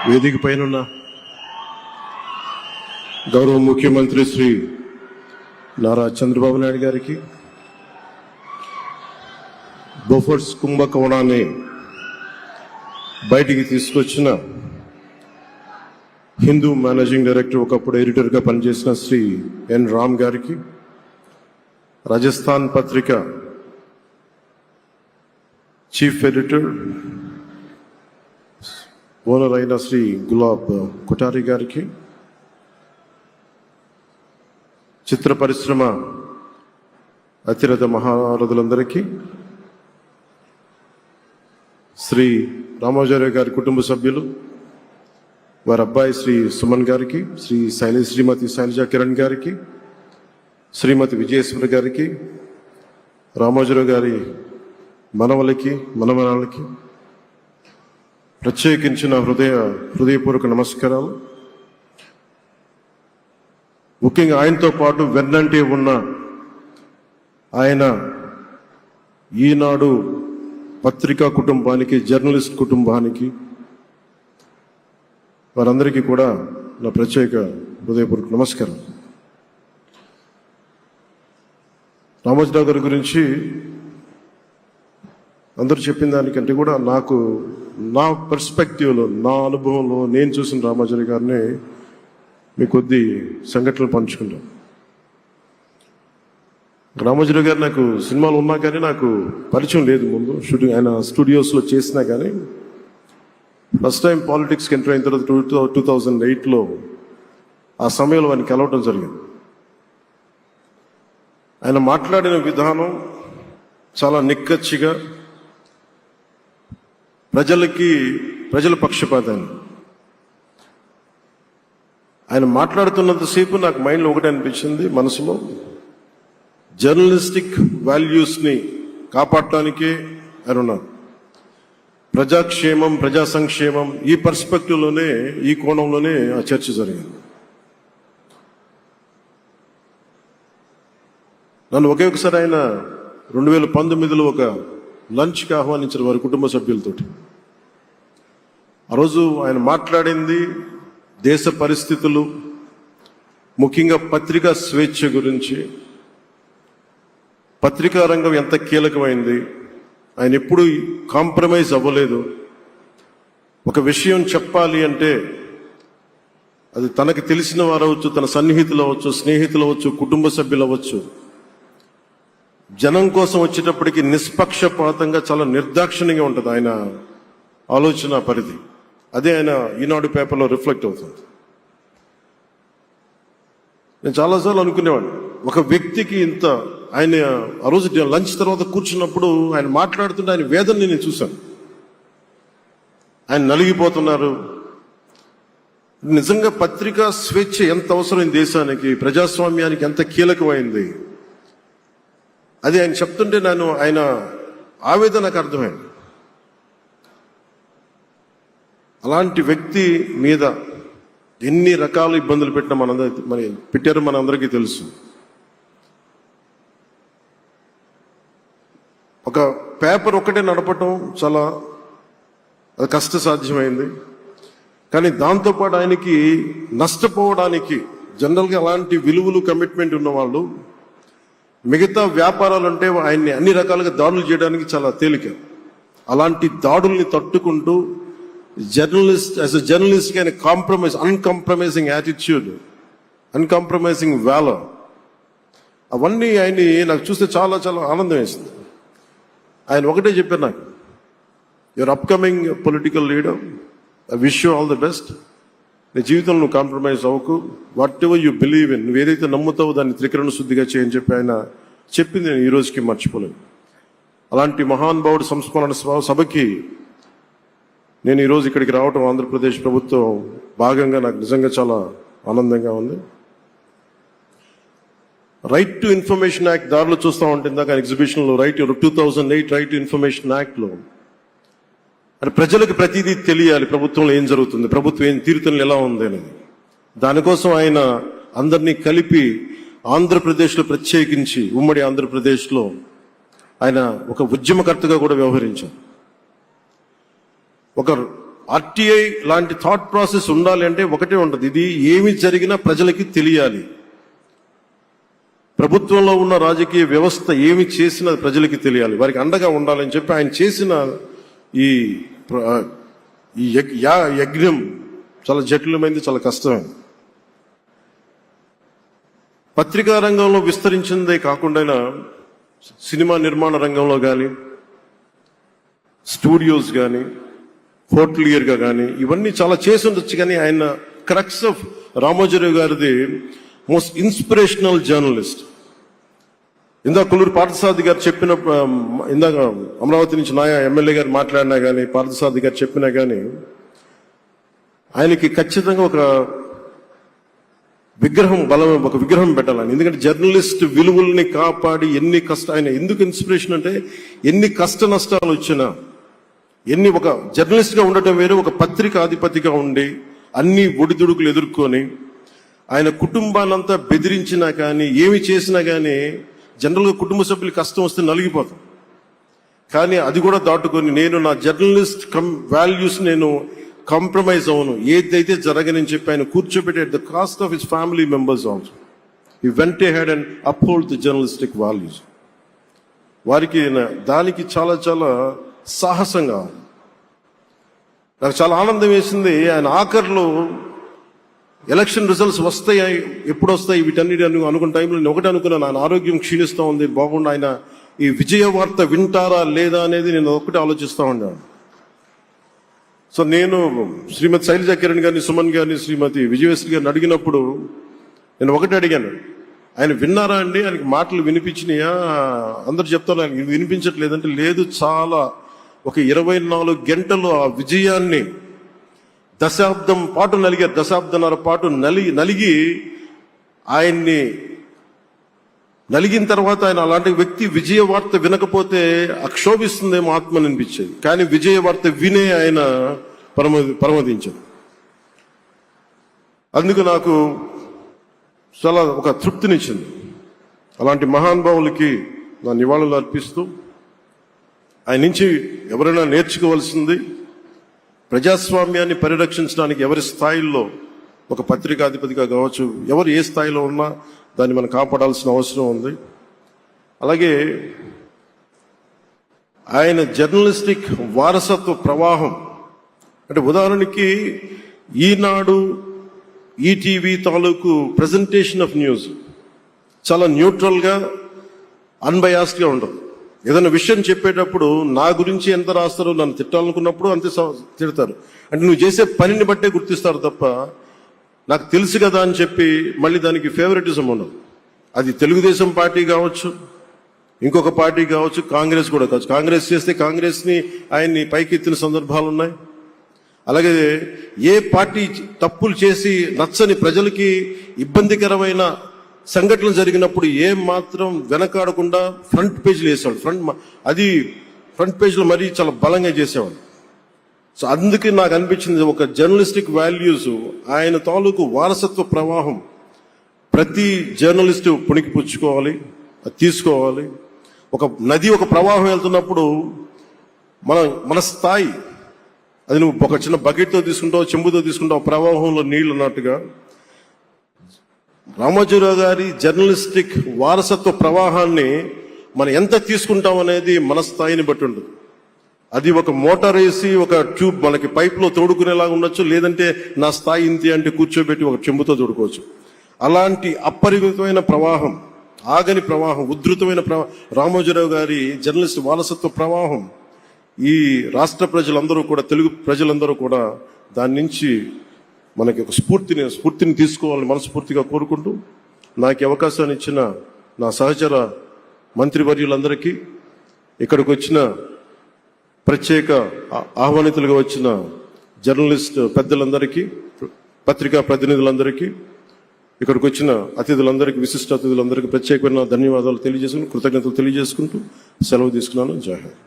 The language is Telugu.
వేదిక పైన గౌరవ ముఖ్యమంత్రి శ్రీ నారా చంద్రబాబు నాయుడు గారికి, బోఫోర్స్ కుంభకోణాన్ని బయటికి తీసుకొచ్చిన హిందూ మేనేజింగ్ డైరెక్టర్, ఒకప్పుడు ఎడిటర్గా పనిచేసిన శ్రీ ఎన్ రామ్ గారికి, రాజస్థాన్ పత్రిక చీఫ్ ఎడిటర్ ఓనర్ అయిన శ్రీ గులాబ్ కొఠారి గారికి, చిత్ర పరిశ్రమ అతిరథ మహారథులందరికీ, శ్రీ రామోజీరావు గారి కుటుంబ సభ్యులు, వారి అబ్బాయి శ్రీ సుమన్ గారికి, శ్రీమతి శైలజా కిరణ్ గారికి, శ్రీమతి విజయేశ్వరి గారికి, రామోజీరావు గారి మనవలకి మనమనాలకి ప్రత్యేకించిన హృదయపూర్వక నమస్కారాలు. ముఖ్యంగా ఆయనతో పాటు వెన్నంటే ఉన్న ఆయన ఈనాడు పత్రికా కుటుంబానికి, జర్నలిస్ట్ కుటుంబానికి, వారందరికీ కూడా నా ప్రత్యేక హృదయపూర్వక నమస్కారం. రామోజీరావు గారి గురించి అందరూ చెప్పిన దానికంటే కూడా నా పర్స్పెక్టివ్లో, నా అనుభవంలో నేను చూసిన రామోజీరావు గారిని మీ కొద్ది సంఘటనలు పంచుకుంటాం. రామోజీరావు గారు నాకు సినిమాలు ఉన్నా కానీ నాకు పరిచయం లేదు. ముందు షూటింగ్ ఆయన స్టూడియోస్లో చేసినా కానీ ఫస్ట్ టైం పాలిటిక్స్కి ఎంటర్ అయిన తర్వాత 2008లో ఆ సమయంలో ఆయన కలవటం జరిగింది. ఆయన మాట్లాడిన విధానం చాలా నిక్కచ్చిగా, ప్రజల పక్షపాతాన్ని. ఆయన మాట్లాడుతున్నంతసేపు నాకు మైండ్లో ఒకటి అనిపించింది, మనసులో జర్నలిస్టిక్ వాల్యూస్ని కాపాడటానికే ఆయన ఉన్నారు. ప్రజాక్షేమం, ప్రజా సంక్షేమం, ఈ పర్స్పెక్టివ్లోనే, ఈ కోణంలోనే ఆ చర్చ జరిగింది. నన్ను ఒకే ఒకసారి ఆయన 2019లో ఒక లంచ్కి ఆహ్వానించిన వారి కుటుంబ సభ్యులతోటి. ఆ రోజు ఆయన మాట్లాడింది దేశ పరిస్థితులు, ముఖ్యంగా పత్రికా స్వేచ్ఛ గురించి, పత్రికా రంగం ఎంత కీలకమైంది. ఆయన ఎప్పుడూ కాంప్రమైజ్ అవ్వలేదు. ఒక విషయం చెప్పాలి అంటే అది తనకు తెలిసిన వారు అవ్వచ్చు, తన సన్నిహితులు అవ్వచ్చు, స్నేహితులు అవ్వచ్చు, కుటుంబ సభ్యులు అవ్వచ్చు, జనం కోసం వచ్చేటప్పటికి నిష్పక్షపాతంగా, చాలా నిర్దాక్షిణ్యంగా ఉంటుంది ఆయన ఆలోచన పరిధి. అదే ఆయన ఈనాడు పేపర్లో రిఫ్లెక్ట్ అవుతుంది. నేను చాలాసార్లు అనుకునేవాడిని, ఒక వ్యక్తికి ఇంత, ఆయన ఆ రోజు లంచ్ తర్వాత కూర్చున్నప్పుడు ఆయన మాట్లాడుతుంటే ఆయన వేదనని నేను చూశాను. ఆయన నలిగిపోతున్నారు. నిజంగా పత్రికా స్వేచ్ఛ ఎంత అవసరం దేశానికి, ప్రజాస్వామ్యానికి ఎంత కీలకమైంది, అది ఆయన చెప్తుంటే ఆయన ఆవేదన నాకు అర్థమైంది. అలాంటి వ్యక్తి మీద ఎన్ని రకాల ఇబ్బందులు పెట్టారో మనందరికీ తెలుసు. ఒక పేపర్ ఒక్కటే నడపటం చాలా అది కష్టసాధ్యమైంది. కానీ దాంతోపాటు ఆయనకి నష్టపోవడానికి, జనరల్గా అలాంటి విలువలు, కమిట్మెంట్ ఉన్న వాళ్ళు మిగతా వ్యాపారాలు అంటే ఆయన్ని అన్ని రకాలుగా దాడులు చేయడానికి చాలా తేలిక. అలాంటి దాడుల్ని తట్టుకుంటూ యాజ్ ఎ జర్నలిస్ట్ ఆయన అన్కాంప్రమైజింగ్ యాటిట్యూడ్, అన్కాంప్రమైజింగ్ వాలర్, అవన్నీ ఆయన్ని నాకు చూస్తే చాలా చాలా ఆనందం వేసింది. ఆయన ఒకటే చెప్పారు నాకు, your upcoming political leader, I wish you all the best. నీ జీవితంలో నువ్వు కాంప్రమైజ్ అవ్వకు, what ever you believe in, నువ్వు ఏదైతే నమ్ముతావో దాన్ని త్రికరణ శుద్ధిగా చేయని చెప్పి ఆయన చెప్పింది నేను ఈ రోజుకి మర్చిపోలేను. అలాంటి మహానుభావుడు సంస్మరణ సభకి నేను ఈరోజు ఇక్కడికి రావటం, ఆంధ్రప్రదేశ్ ప్రభుత్వం భాగంగా నాకు నిజంగా చాలా ఆనందంగా ఉంది. రైట్ టు ఇన్ఫర్మేషన్ యాక్ట్ దారిలో చూస్తూ ఉంటుంది దాకా ఎగ్జిబిషన్లో 2008 రైట్ టు ఇన్ఫర్మేషన్ యాక్ట్లో అంటే ప్రజలకు ప్రతిదీ తెలియాలి, ప్రభుత్వంలో ఏం జరుగుతుంది, ప్రభుత్వం ఏం తీరుతలు ఎలా ఉంది అనేది. దానికోసం ఆయన అందరినీ కలిపి ఆంధ్రప్రదేశ్లో, ప్రత్యేకించి ఉమ్మడి ఆంధ్రప్రదేశ్లో ఆయన ఒక ఉద్యమకర్తగా కూడా వ్యవహరించారు. ఒక ఆర్టీఐ లాంటి థాట్ ప్రాసెస్ ఉండాలి అంటే ఒకటే ఉంటుంది, ఇది ఏమి జరిగినా ప్రజలకి తెలియాలి. ప్రభుత్వంలో ఉన్న రాజకీయ వ్యవస్థ ఏమి చేసినా ప్రజలకి తెలియాలి, వారికి అండగా ఉండాలని చెప్పి ఆయన చేసిన ఈ యజ్ఞం చాలా జటిలమైంది, చాలా కష్టమైంది. పత్రికా రంగంలో విస్తరించిందే కాకుండా సినిమా నిర్మాణ రంగంలో కానీ, స్టూడియోస్ కానీ, హోటలియర్గా కానీ ఇవన్నీ చాలా చేసి ఉండొచ్చు. కానీ ఆయన క్రక్స్ ఆఫ్ రామోజీరావు గారిది మోస్ట్ ఇన్స్పిరేషనల్ జర్నలిస్ట్. ఇందాక కొల్లూరు పార్థసారథి గారు చెప్పిన, ఇందాక అమరావతి నుంచి నాయా ఎమ్మెల్యే గారు మాట్లాడినా కానీ, పార్థసారథి గారు చెప్పినా కానీ ఆయనకి ఖచ్చితంగా ఒక విగ్రహం పెట్టాలని. ఎందుకంటే జర్నలిస్ట్ విలువల్ని కాపాడి ఆయన ఎందుకు ఇన్స్పిరేషన్ అంటే ఎన్ని కష్ట నష్టాలు వచ్చినా, ఒక జర్నలిస్ట్ గా ఉండటం వేరు, ఒక పత్రికాధిపతిగా ఉండి అన్ని ఒడిదుడుకులు ఎదుర్కొని ఆయన కుటుంబాన్నంతా బెదిరించినా కానీ, ఏమి చేసినా కానీ జనరల్గా కుటుంబ సభ్యులు కష్టం వస్తే నలిగిపోతాం. కానీ అది కూడా దాటుకొని నేను నా జర్నలిస్ట్ వాల్యూస్ నేను కాంప్రమైజ్ అవును, ఏదైతే జరగనని చెప్పి ఆయన కూర్చోబెట్టి at the cost of his family members also he vent ahead and uphold the journalistic values. వారికి దానికి చాలా చాలా సాహసంగా నాకు చాలా ఆనందం వేసింది. ఆయన ఆఖరిలో ఎలక్షన్ రిజల్ట్స్ వస్తాయి, ఎప్పుడు వస్తాయి వీటన్నిటి అనుకున్న టైంలో నేను ఒకటి అనుకున్నాను, ఆయన ఆరోగ్యం క్షీణిస్తూ ఉంది, బాగుండు, ఆయన ఈ విజయ వార్త వింటారా లేదా అనేది నేను ఒకటి ఆలోచిస్తూ ఉన్నాను. సో నేను శ్రీమతి శైలజా కిరణ్ గారిని, సుమన్ గారిని, శ్రీమతి విజయశ్రీ గారిని అడిగినప్పుడు నేను ఒకటి అడిగాను, ఆయన విన్నారా అండి, ఆయనకి మాటలు వినిపించినాయా? అందరు చెప్తారు ఆయనకి వినిపించట్లేదంటే, లేదు, చాలా ఒక 24 గంటలు ఆ విజయాన్ని దశాబ్దన్నర పాటు నలిగి ఆయన్ని నలిగిన తర్వాత ఆయన అలాంటి వ్యక్తి విజయ వార్త వినకపోతే అక్షోభిస్తుందేమో ఆత్మ అనిపించేది. కానీ విజయ వార్త వినే ఆయన పరమదించారు. అందుకు నాకు చాలా ఒక తృప్తినిచ్చింది. అలాంటి మహానుభావులకి నా నివాళులు అర్పిస్తూ ఆయన నుంచి ఎవరైనా నేర్చుకోవాల్సింది, ప్రజాస్వామ్యాన్ని పరిరక్షించడానికి ఎవరి స్థాయిల్లో, ఒక పత్రికాధిపతిగా కావచ్చు, ఎవరు ఏ స్థాయిలో ఉన్నా దాన్ని మనం కాపాడాల్సిన అవసరం ఉంది. అలాగే ఆయన జర్నలిస్టిక్ వారసత్వ ప్రవాహం అంటే ఉదాహరణకి ఈనాడు, ఈటీవీ తాలూకు ప్రజెంటేషన్ ఆఫ్ న్యూస్ చాలా న్యూట్రల్గా, అన్బయాస్డ్గా ఉండదు. ఏదైనా విషయం చెప్పేటప్పుడు నా గురించి ఎంత రాస్తారో, నన్ను తిట్టాలనుకున్నప్పుడు అంతే తిడతారు. అంటే నువ్వు చేసే పనిని బట్టే గుర్తిస్తారు తప్ప నాకు తెలుసు కదా అని చెప్పి మళ్ళీ దానికి ఫేవరెటిజం ఉండదు. అది తెలుగుదేశం పార్టీ కావచ్చు, ఇంకొక పార్టీ కావచ్చు, కాంగ్రెస్ కూడా కావచ్చు. కాంగ్రెస్ చేస్తే కాంగ్రెస్ని ఆయన్ని పైకెత్తిన సందర్భాలు ఉన్నాయి. అలాగే ఏ పార్టీ తప్పులు చేసి నచ్చని, ప్రజలకి ఇబ్బందికరమైన సంఘటనలు జరిగినప్పుడు ఏం మాత్రం వెనకాడకుండా ఫ్రంట్ పేజీలు వేసేవాడు. ఫ్రంట్ పేజీలో మరీ చాలా బలంగా చేసేవాడు. సో అందుకే నాకు అనిపించింది, ఒక జర్నలిస్టిక్ వాల్యూస్, ఆయన తాలూకు వారసత్వ ప్రవాహం ప్రతి జర్నలిస్టు పుణికి పుచ్చుకోవాలి, తీసుకోవాలి. ఒక నది ఒక ప్రవాహం వెళ్తున్నప్పుడు మన స్థాయి, అది నువ్వు ఒక చిన్న బకెట్తో తీసుకుంటావు, చెంబుతో తీసుకుంటావు, ప్రవాహంలో నీళ్లు అన్నట్టుగా రామోజీరావు గారి జర్నలిస్టిక్ వారసత్వ ప్రవాహాన్ని మనం ఎంత తీసుకుంటాం అనేది మన స్థాయిని బట్టి ఉంటుంది. అది ఒక మోటార్ వేసి ఒక ట్యూబ్ మనకి పైప్లో తోడుకునేలాగా ఉండొచ్చు, లేదంటే నా స్థాయి ఇంతే అంటే కూర్చోబెట్టి ఒక చెంబుతో తోడుకోవచ్చు. అలాంటి అపరిమితమైన ప్రవాహం, ఆగని ప్రవాహం, ఉధృతమైన రామోజీరావు గారి జర్నలిస్ట్ వారసత్వ ప్రవాహం ఈ రాష్ట్ర ప్రజలందరూ కూడా, తెలుగు ప్రజలందరూ కూడా దాని నుంచి మనకి ఒక స్ఫూర్తిని తీసుకోవాలని మనస్ఫూర్తిగా కోరుకుంటూ, నాకు అవకాశాన్ని ఇచ్చిన నా సహచర మంత్రివర్యులందరికీ, ఇక్కడికి వచ్చిన ప్రత్యేక ఆహ్వానితులుగా వచ్చిన జర్నలిస్ట్ పెద్దలందరికీ, పత్రికా ప్రతినిధులందరికీ, ఇక్కడికి వచ్చిన అతిథులందరికీ, విశిష్ట అతిథులందరికీ ప్రత్యేకమైన ధన్యవాదాలు తెలియజేసుకుంటూ, కృతజ్ఞతలు తెలియజేసుకుంటూ సెలవు తీసుకున్నాను. జై హింద్.